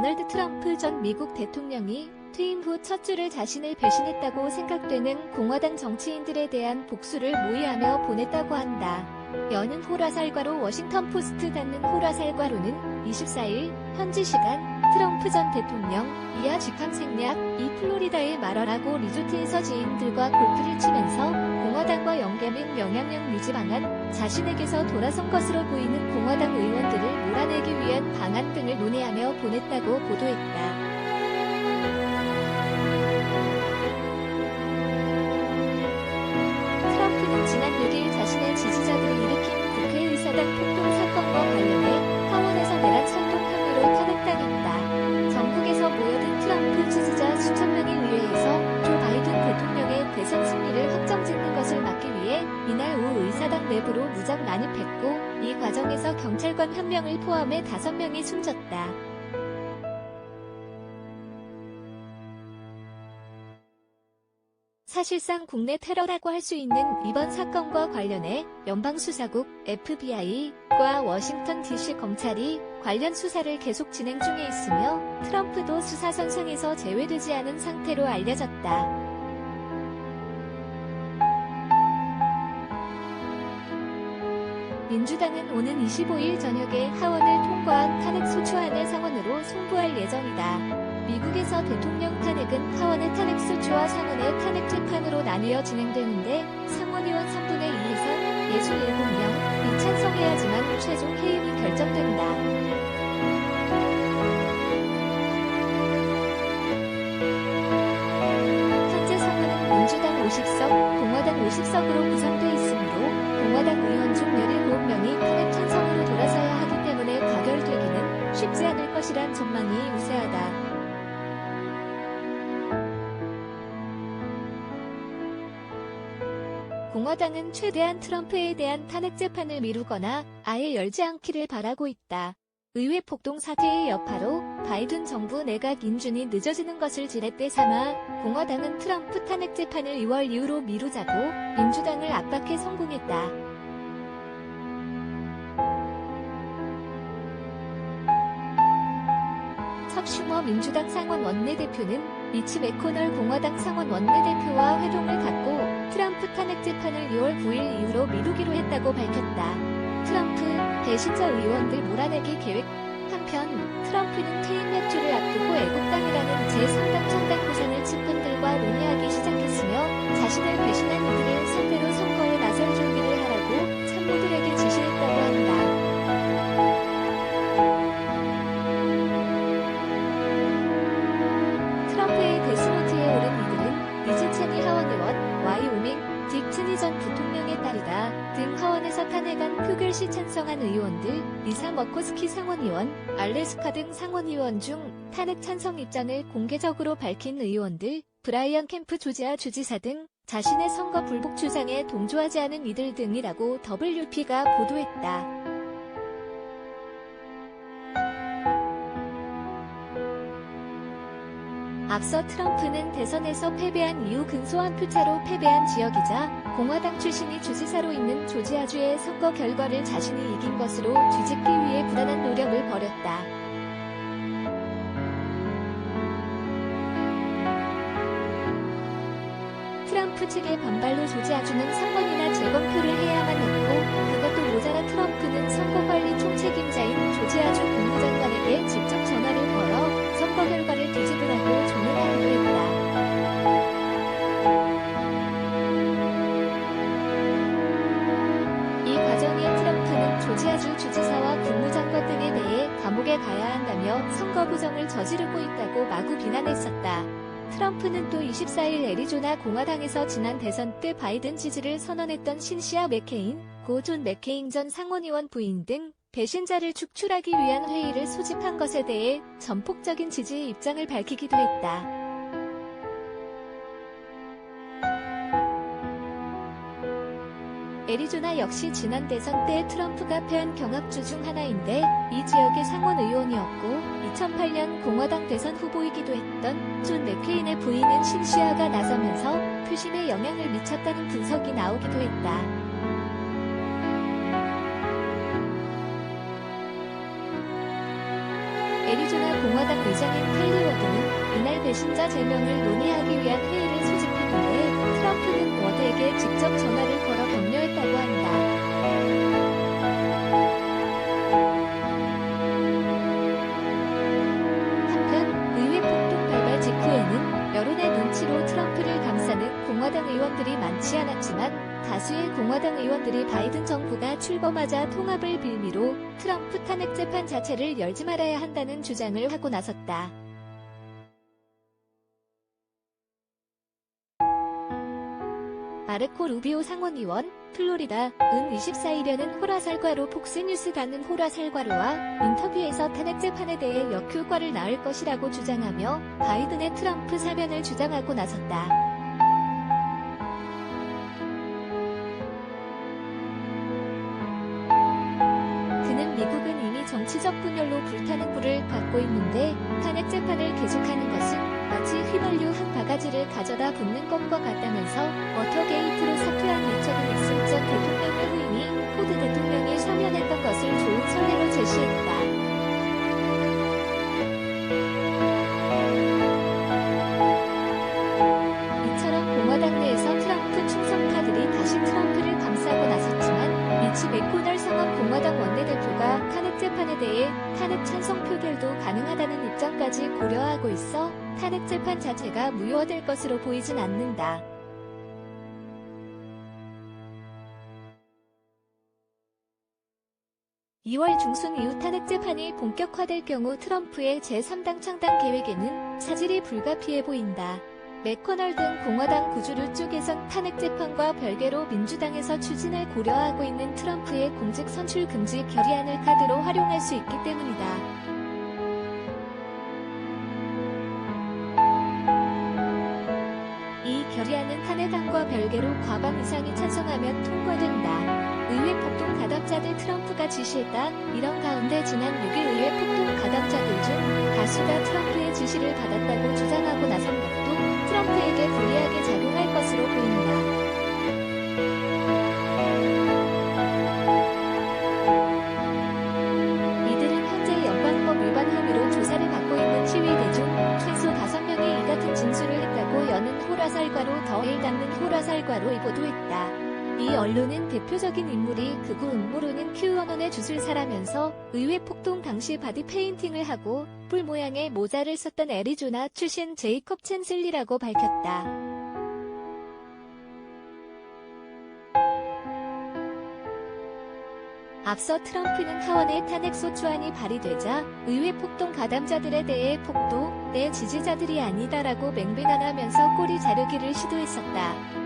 도널드 트럼프 전 미국 대통령이 퇴임 후 첫 주를 자신을 배신했다고 생각되는 공화당 정치인들에 대한 복수를 모의하며 보냈다고 한다. 여는 호라살과로 워싱턴 포스트 닫는 호라살과로는 24일 현지 시간 트럼프 전 대통령 이하 직항 생략 이 플로리다의 마러라고 리조트에서 지인들과 골프를 치면서 공화당과 연계 및 영향력 유지 방안, 자신에게서 돌아선 것으로 보이는 공화당 의원들을 몰아내기 위한 방안 등을 논의하며 보냈다고 보도했다. 트럼프는 지난 6일 자신의 지지자들이 일으킨 국회의사당 폭동 사건과 관련해 하원에서 내란 선동 혐의로 탄핵당했다. 전국에서 모여든 트럼프 지지자 수천 명이 의회에서 조 바이든 대통령의 대선 승리를 확정짓는 것을 막기 위해 이날 오후 의사당 내부로 무장 난입했고 이 과정에서 경찰관 1명을 포함해 5명이 숨졌다. 사실상 국내 테러라고 할 수 있는 이번 사건과 관련해 연방수사국 FBI과 워싱턴 DC 검찰이 관련 수사를 계속 진행 중에 있으며 트럼프도 수사선상에서 제외되지 않은 상태로 알려졌다. 민주당은 오는 25일 저녁에 하원을 통과한 탄핵소추안을 상원으로 송부할 예정이다. 미국에서 대통령 탄핵은 하원의 탄핵소추와 상원의 탄핵재판으로 나뉘어 진행되는데 상원의원 3분의 2 이상 67명이 찬성해야지만 최종 해임이 결정된다. 현재 상원은 민주당 50석, 공화당 50석으로 구성돼 있으므로 공화당 의원 중 17명이 탄핵 찬성으로 돌아서야 하기 때문에 가결되기는 쉽지 않을 것이란 전망이 우세하다. 공화당은 최대한 트럼프에 대한 탄핵 재판을 미루거나 아예 열지 않기를 바라고 있다. 의회 폭동 사태의 여파로 바이든 정부 내각 인준이 늦어지는 것을 지렛대 삼아 공화당은 트럼프 탄핵 재판을 2월 이후로 미루자고 민주당을 압박해 성공했다. 척 슈머 민주당 상원 원내대표는 미치 매코널 공화당 상원 원내대표와 회동을 갖고 트럼프 탄핵 재판을 2월 9일 이후로 미루기로 했다고 밝혔다. 트럼프 배신자 의원들 몰아내기 계획. 한편 트럼프는 퇴임 몇 주를 앞두고 애국당이라는 제3당 창당 구상을 측근들과 논의하기 시작했으며 자신을 배신한 이들을 상대로 선거에 나설 준비를 하라고 참모들에게 지시했다고 한다. 트럼프의 데스노트에 오른 이들은 리즈 체니 하원의원, 와이오밍, 딕 체니 전 부통령의 딸이다 등 하원에서 탄핵안 표결시 찬성한 의원들, 리사 머코스키 상원의원, 알래스카 등 상원의원 중 탄핵 찬성 입장을 공개적으로 밝힌 의원들, 브라이언 캠프 조지아 주지사 등 자신의 선거 불복 주장에 동조하지 않은 이들 등이라고 WP가 보도했다. 앞서 트럼프는 대선에서 패배한 이후 근소한 표차로 패배한 지역이자 공화당 출신이 주지사로 있는 조지아주의 선거 결과를 자신이 이긴 것으로 뒤집기 위해 부단한 노력을 벌였다. 트럼프 측의 반발로 조지아주는 3번이나 재검표를 해야만 했고 그것도 모자라 트럼프는 선거관리 총책임자인 조지아주 국무장관에게 직접 전화를 걸어 선거 결과를 뒤집으라고 조언하기도 했다. 이 과정에 트럼프는 조지아주 주지사와 국무장관 등에 대해 감옥에 가야 한다며 선거 부정을 저지르고 있다고 마구 비난했었다. 트럼프는 또 24일 애리조나 공화당에서 지난 대선 때 바이든 지지를 선언했던 신시아 맥케인, 고 존 맥케인 전 상원의원 부인 등 배신자를 축출하기 위한 회의를 소집한 것에 대해 전폭적인 지지의 입장을 밝히기도 했다. 애리조나 역시 지난 대선 때 트럼프가 패한 경합주 중 하나인데 이 지역의 상원 의원이었고 2008년 공화당 대선 후보이기도 했던 존 맥케인의 부인은 신시아가 나서면서 표심에 영향을 미쳤다는 분석이 나오기도 했다. 애리조나 공화당 공화당 의장인 켈리 워드는 이날 배신자 제명을 논의하기 위한 회의를 소집했는데 트럼프는 워드에게 직접 전화를 걸어 격려했다고 한다. 한편 의회 폭동 발발 직후에는 여론의 눈치로 트럼프를 감싸는 공화당 의원들이 많지 않았지만 다수의 공화당 의원들이 바이든 정부가 출범하자 통합을 빌미로 트럼프 탄핵 재판 자체를 열지 말아야 한다는 주장을 하고 나섰다. 마르코 루비오 상원의원, 플로리다, 은 24일에는 호라살과로 폭스뉴스단은 호라살과로와 인터뷰에서 탄핵 재판에 대해 역효과를 낳을 것이라고 주장하며 바이든의 트럼프 사면을 주장하고 나섰다. 그는 미국은 이미 정치적 분열로 불타는 불을 받고 있는데 탄핵 재판을 계속하는 것은 마치 휘발유 한 바가지를 가져다 붓는 것과 같다면서 워터게이트로 사퇴한 리처드 닉슨 전 대통령의 후임이 포드 대통령이 사면했던 것을 좋은 선례로 제시했다. 이처럼 공화당 내에서 트럼프 충성파들이 다시 트럼프를 감싸고 나섰지만 미치 맥코널 상원 공화당 원내대표가 탄핵 재판에 대해 탄핵 찬성 표결도 가능하다는 입장까지 고려하고 있어 탄핵 재판 자체가 무효화될 것으로 보이진 않는다. (2월) 중순 이후 탄핵 재판이 본격화될 경우 트럼프의 제3당 창당 계획에는 차질이 불가피해 보인다. 맥코널 등 공화당 구주류 쪽에선 탄핵 재판과 별개로 민주당에서 추진을 고려하고 있는 트럼프의 공직 선출 금지 결의안을 카드로 활용할 수 있기 때문이다. 이 결의안은 탄핵안과 별개로 과반 이상이 찬성하면 통과된다. 의회 폭동 가담자들 트럼프가 지시했다. 이런 가운데 지난 6일 의회 폭동 가담자들 중 다수가 트럼프의 지시를 받았다고 주장하고 나선 것도 트럼프에게 불리하게 작용할 것으로 보인다. 이들은 현재 연방법 위반 혐의로 조사를 받고 있는 시위대 중 최소 5명이 이 같은 진술을 했다고 여는 호라살과로 더해일 닿는 호라살과로 보도했다. 이 언론은 대표적인 인물이 극우 음모론인 QAnon의 주술사라면서 의회 폭동 당시 바디 페인팅을 하고 뿔 모양의 모자를 썼던 애리조나 출신 제이콥 챈슬리라고 밝혔다. 앞서 트럼프는 하원의 탄핵 소추안이 발의되자 의회 폭동 가담자들에 대해 폭도 내 지지자들이 아니다라고 맹비난하면서 꼬리 자르기를 시도했었다.